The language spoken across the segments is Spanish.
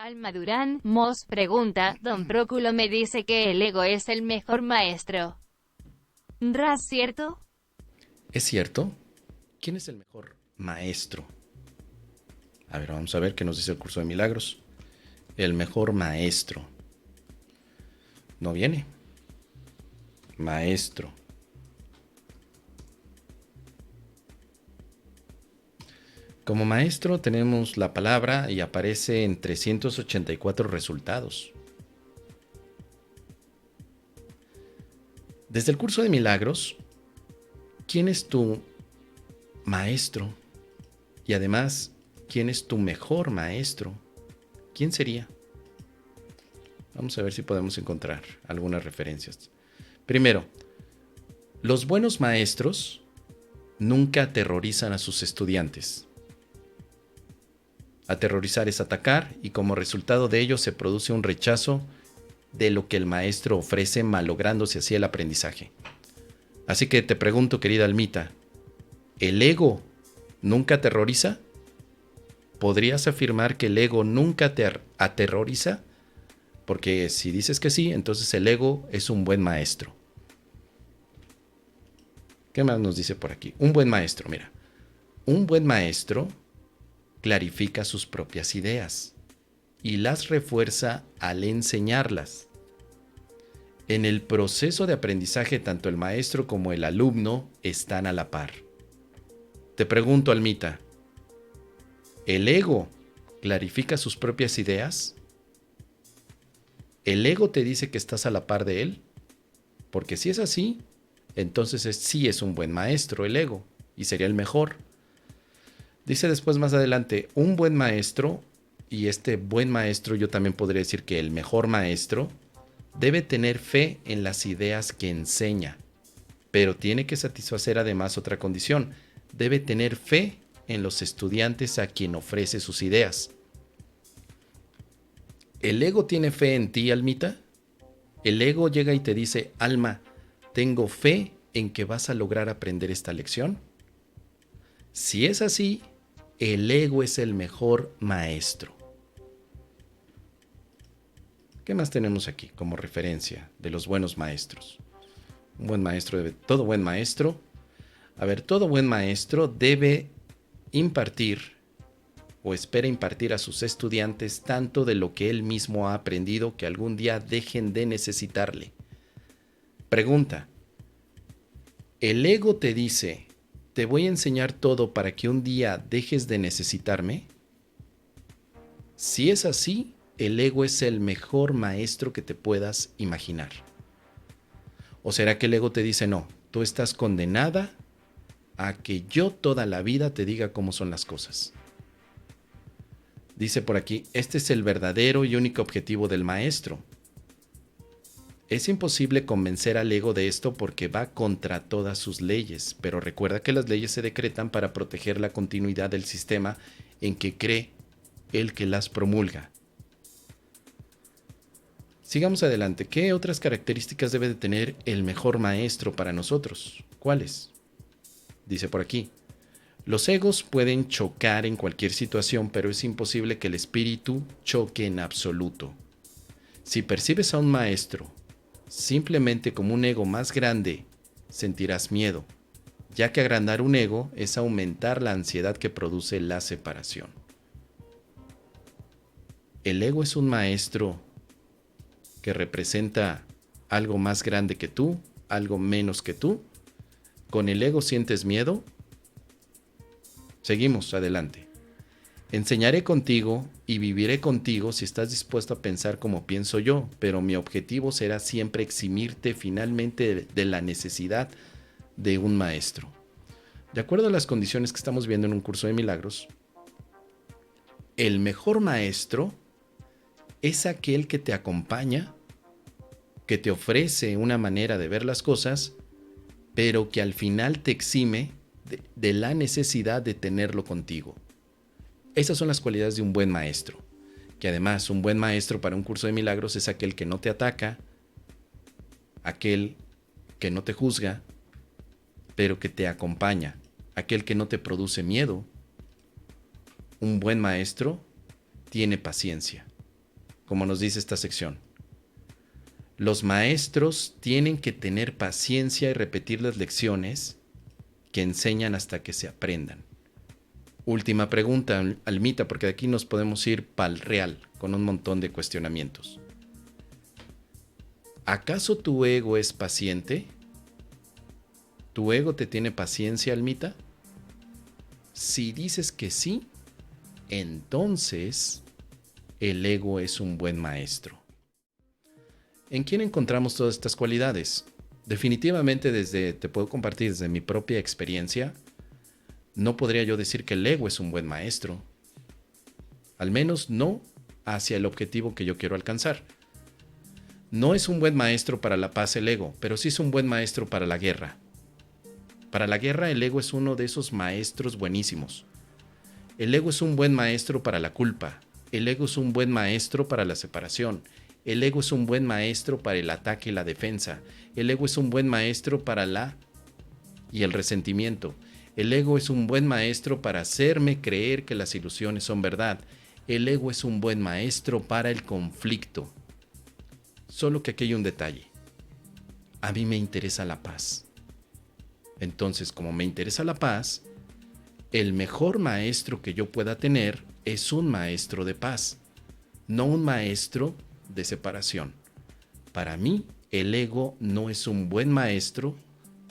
Alma Durán, Mos pregunta, Don Próculo me dice que el ego es el mejor maestro. ¿Ras cierto? ¿Es cierto? ¿Quién es el mejor maestro? A ver, vamos a ver qué nos dice el curso de milagros. El mejor maestro. No viene. Maestro. Como maestro tenemos la palabra y aparece en 384 resultados. Desde el curso de milagros, ¿quién es tu maestro? Y además, ¿quién es tu mejor maestro? ¿Quién sería? Vamos a ver si podemos encontrar algunas referencias. Primero, los buenos maestros nunca aterrorizan a sus estudiantes. Aterrorizar es atacar y como resultado de ello se produce un rechazo de lo que el maestro ofrece, malográndose así el aprendizaje. Así que te pregunto, querida Almita, ¿el ego nunca aterroriza? ¿Podrías afirmar que el ego nunca te aterroriza? Porque si dices que sí, entonces el ego es un buen maestro. ¿Qué más nos dice por aquí? Un buen maestro, mira. Un buen maestro clarifica sus propias ideas y las refuerza al enseñarlas. En el proceso de aprendizaje, tanto el maestro como el alumno están a la par. Te pregunto, Almita, ¿el ego clarifica sus propias ideas? ¿El ego te dice que estás a la par de él? Porque si es así, entonces sí es un buen maestro el ego, y sería el mejor. Dice después más adelante, un buen maestro, y este buen maestro yo también podría decir que el mejor maestro, debe tener fe en las ideas que enseña, pero tiene que satisfacer además otra condición, debe tener fe en los estudiantes a quien ofrece sus ideas. ¿El ego tiene fe en ti, Almita? El ego llega y te dice, Alma, tengo fe en que vas a lograr aprender esta lección. Si es así, el ego es el mejor maestro. ¿Qué más tenemos aquí como referencia de los buenos maestros? Un buen maestro debe, todo buen maestro, a ver, todo buen maestro debe impartir o espera impartir a sus estudiantes tanto de lo que él mismo ha aprendido que algún día dejen de necesitarle. Pregunta, ¿el ego te dice, te voy a enseñar todo para que un día dejes de necesitarme? Si es así, el ego es el mejor maestro que te puedas imaginar. ¿O será que el ego te dice, no, tú estás condenada a que yo toda la vida te diga cómo son las cosas? Dice por aquí, este es el verdadero y único objetivo del maestro. Es imposible convencer al ego de esto porque va contra todas sus leyes, pero recuerda que las leyes se decretan para proteger la continuidad del sistema en que cree el que las promulga. Sigamos adelante. ¿Qué otras características debe de tener el mejor maestro para nosotros? ¿Cuáles? Dice por aquí, los egos pueden chocar en cualquier situación, pero es imposible que el espíritu choque en absoluto. Si percibes a un maestro simplemente como un ego más grande, sentirás miedo, ya que agrandar un ego es aumentar la ansiedad que produce la separación. El ego es un maestro que representa algo más grande que tú, algo menos que tú. ¿Con el ego sientes miedo? Seguimos adelante. Enseñaré contigo y viviré contigo si estás dispuesto a pensar como pienso yo, pero mi objetivo será siempre eximirte finalmente de la necesidad de un maestro. De acuerdo a las condiciones que estamos viendo en un curso de milagros, el mejor maestro es aquel que te acompaña, que te ofrece una manera de ver las cosas, pero que al final te exime de la necesidad de tenerlo contigo. Esas son las cualidades de un buen maestro, que además un buen maestro para un curso de milagros es aquel que no te ataca, aquel que no te juzga, pero que te acompaña, aquel que no te produce miedo. Un buen maestro tiene paciencia. como nos dice esta sección. Los maestros tienen que tener paciencia y repetir las lecciones que enseñan hasta que se aprendan. Última pregunta, Almita, porque de aquí nos podemos ir pa'l real con un montón de cuestionamientos. ¿Acaso tu ego es paciente? ¿Tu ego te tiene paciencia, Almita? Si dices que sí, entonces el ego es un buen maestro. ¿En quién encontramos todas estas cualidades? Definitivamente te puedo compartir desde mi propia experiencia, no podría yo decir que el ego es un buen maestro. Al menos no hacia el objetivo que yo quiero alcanzar. No es un buen maestro para la paz el ego, pero sí es un buen maestro para la guerra. Para la guerra el ego es uno de esos maestros buenísimos. El ego es un buen maestro para la culpa. El ego es un buen maestro para la separación. El ego es un buen maestro para el ataque y la defensa. El ego es un buen maestro para y el resentimiento. El ego es un buen maestro para hacerme creer que las ilusiones son verdad. El ego es un buen maestro para el conflicto. Solo que aquí hay un detalle. A mí me interesa la paz. Entonces, como me interesa la paz, el mejor maestro que yo pueda tener es un maestro de paz, no un maestro de separación. Para mí, el ego no es un buen maestro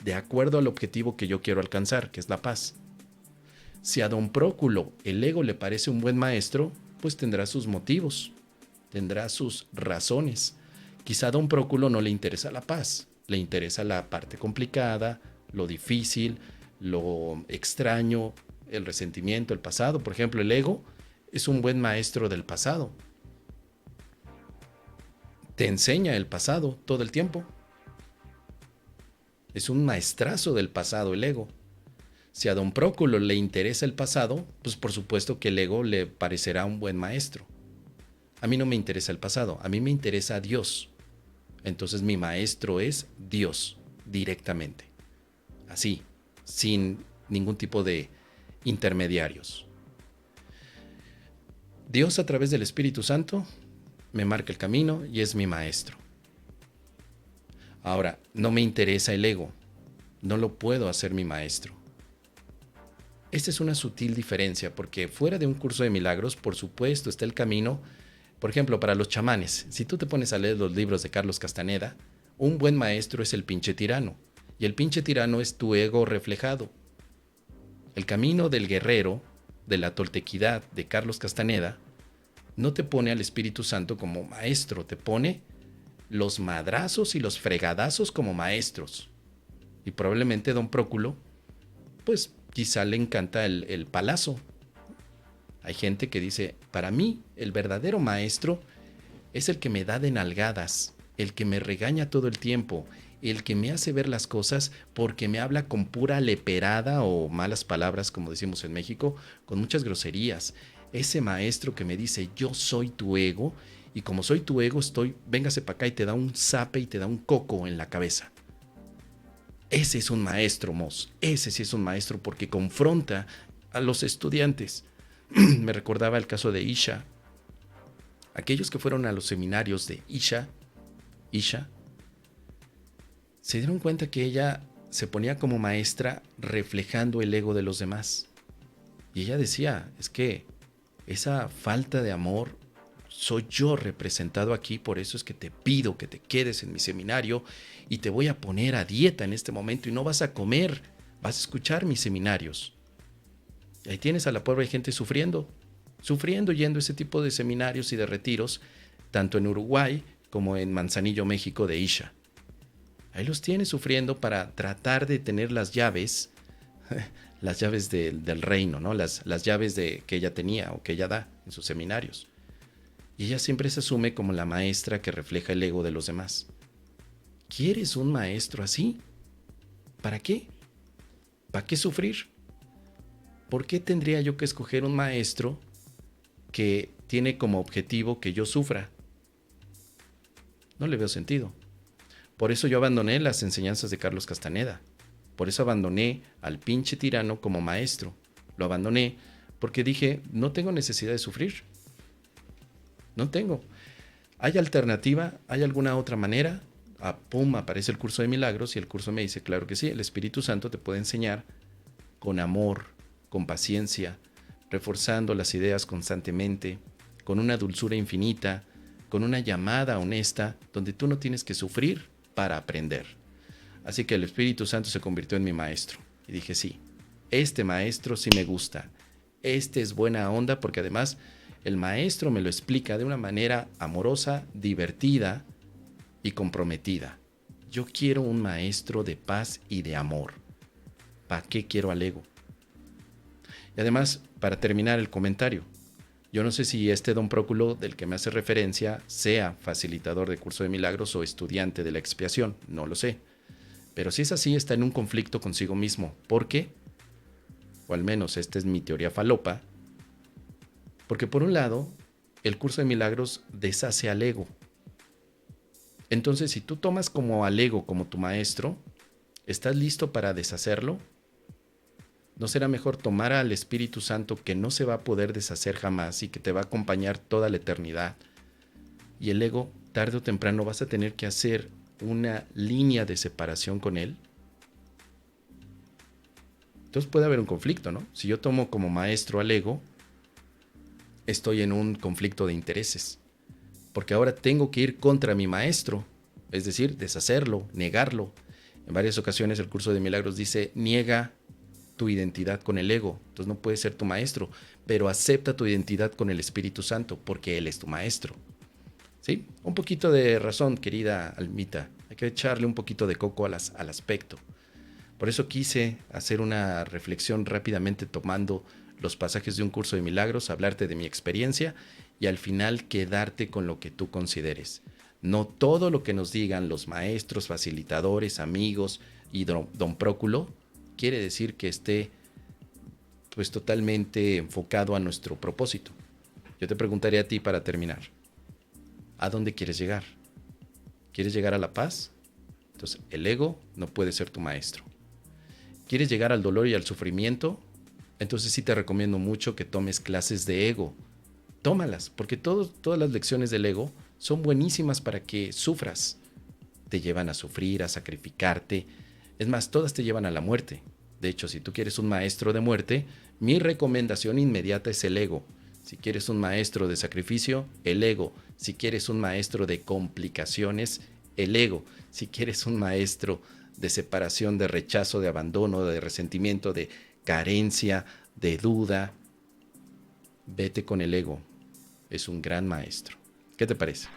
de acuerdo al objetivo que yo quiero alcanzar, que es la paz. Si a don Próculo el ego le parece un buen maestro, pues tendrá sus motivos, tendrá sus razones. Quizá a don Próculo no le interesa la paz, le interesa la parte complicada, lo difícil, lo extraño, el resentimiento, el pasado. Por ejemplo, el ego es un buen maestro del pasado. Te enseña el pasado todo el tiempo. Es un maestrazo del pasado el ego. Si a don Próculo le interesa el pasado, pues por supuesto que el ego le parecerá un buen maestro. A mí no me interesa el pasado, a mí me interesa Dios. Entonces mi maestro es Dios, directamente. Así, sin ningún tipo de intermediarios. Dios a través del Espíritu Santo me marca el camino y es mi maestro. Ahora, no me interesa el ego, no lo puedo hacer mi maestro. Esta es una sutil diferencia porque fuera de un curso de milagros, por supuesto, está el camino. Por ejemplo, para los chamanes, si tú te pones a leer los libros de Carlos Castaneda, un buen maestro es el pinche tirano, y el pinche tirano es tu ego reflejado. El camino del guerrero, de la toltequidad de Carlos Castaneda, no te pone al Espíritu Santo como maestro, te pone los madrazos y los fregadazos como maestros. Y probablemente don Próculo, pues quizá le encanta el palazo. Hay gente que dice, para mí el verdadero maestro es el que me da de nalgadas, el que me regaña todo el tiempo, el que me hace ver las cosas porque me habla con pura leperada o malas palabras, como decimos en México, con muchas groserías. Ese maestro que me dice, yo soy tu ego, y como soy tu ego, véngase para acá y te da un zape y te da un coco en la cabeza. Ese es un maestro, Mos. Ese sí es un maestro porque confronta a los estudiantes. Me recordaba el caso de Isha. Aquellos que fueron a los seminarios de Isha, se dieron cuenta que ella se ponía como maestra reflejando el ego de los demás. Y ella decía, es que esa falta de amor soy yo representado aquí, por eso es que te pido que te quedes en mi seminario y te voy a poner a dieta en este momento y no vas a comer, vas a escuchar mis seminarios. Y ahí tienes a la pobre gente sufriendo yendo a ese tipo de seminarios y de retiros, tanto en Uruguay como en Manzanillo, México, de Isha. Ahí los tienes sufriendo para tratar de tener las llaves del reino, ¿no? Las llaves que ella tenía o que ella da en sus seminarios. Y ella siempre se asume como la maestra que refleja el ego de los demás. ¿Quieres un maestro así? ¿Para qué? ¿Para qué sufrir? ¿Por qué tendría yo que escoger un maestro que tiene como objetivo que yo sufra? No le veo sentido. Por eso yo abandoné las enseñanzas de Carlos Castaneda. Por eso abandoné al pinche tirano como maestro. Lo abandoné porque dije, no tengo necesidad de sufrir. No tengo. ¿Hay alternativa? ¿Hay alguna otra manera? Pum, aparece el curso de milagros y el curso me dice, claro que sí, el Espíritu Santo te puede enseñar con amor, con paciencia, reforzando las ideas constantemente, con una dulzura infinita, con una llamada honesta, donde tú no tienes que sufrir para aprender. Así que el Espíritu Santo se convirtió en mi maestro. Y dije, sí, este maestro sí me gusta. Este es buena onda porque además el maestro me lo explica de una manera amorosa, divertida y comprometida. Yo quiero un maestro de paz y de amor. ¿Para qué quiero al ego? Y además, para terminar el comentario, yo no sé si este don Próculo del que me hace referencia sea facilitador de curso de milagros o estudiante de la expiación, no lo sé. Pero si es así, está en un conflicto consigo mismo. ¿Por qué? O al menos esta es mi teoría falopa. Porque por un lado, el curso de milagros deshace al ego. Entonces, si tú tomas como al ego como tu maestro, ¿estás listo para deshacerlo? ¿No será mejor tomar al Espíritu Santo que no se va a poder deshacer jamás y que te va a acompañar toda la eternidad? Y el ego, tarde o temprano, vas a tener que hacer una línea de separación con él. Entonces puede haber un conflicto, ¿no? Si yo tomo como maestro al ego, estoy en un conflicto de intereses. Porque ahora tengo que ir contra mi maestro, es decir, deshacerlo, negarlo. En varias ocasiones el curso de milagros dice, niega tu identidad con el ego, entonces no puede ser tu maestro, pero acepta tu identidad con el Espíritu Santo, porque Él es tu maestro. ¿Sí? Un poquito de razón, querida Almita, hay que echarle un poquito de coco al aspecto. Por eso quise hacer una reflexión rápidamente tomando los pasajes de un curso de milagros, hablarte de mi experiencia y al final quedarte con lo que tú consideres. No todo lo que nos digan los maestros, facilitadores, amigos y don Próculo quiere decir que esté pues totalmente enfocado a nuestro propósito. Yo te preguntaría a ti para terminar, ¿a dónde quieres llegar? ¿Quieres llegar a la paz? Entonces el ego no puede ser tu maestro. ¿Quieres llegar al dolor y al sufrimiento? Entonces sí te recomiendo mucho que tomes clases de ego. Tómalas, porque todas las lecciones del ego son buenísimas para que sufras. Te llevan a sufrir, a sacrificarte. Es más, todas te llevan a la muerte. De hecho, si tú quieres un maestro de muerte, mi recomendación inmediata es el ego. Si quieres un maestro de sacrificio, el ego. Si quieres un maestro de complicaciones, el ego. Si quieres un maestro de separación, de rechazo, de abandono, de resentimiento, de carencia, de duda, vete con el ego. Es un gran maestro. ¿Qué te parece?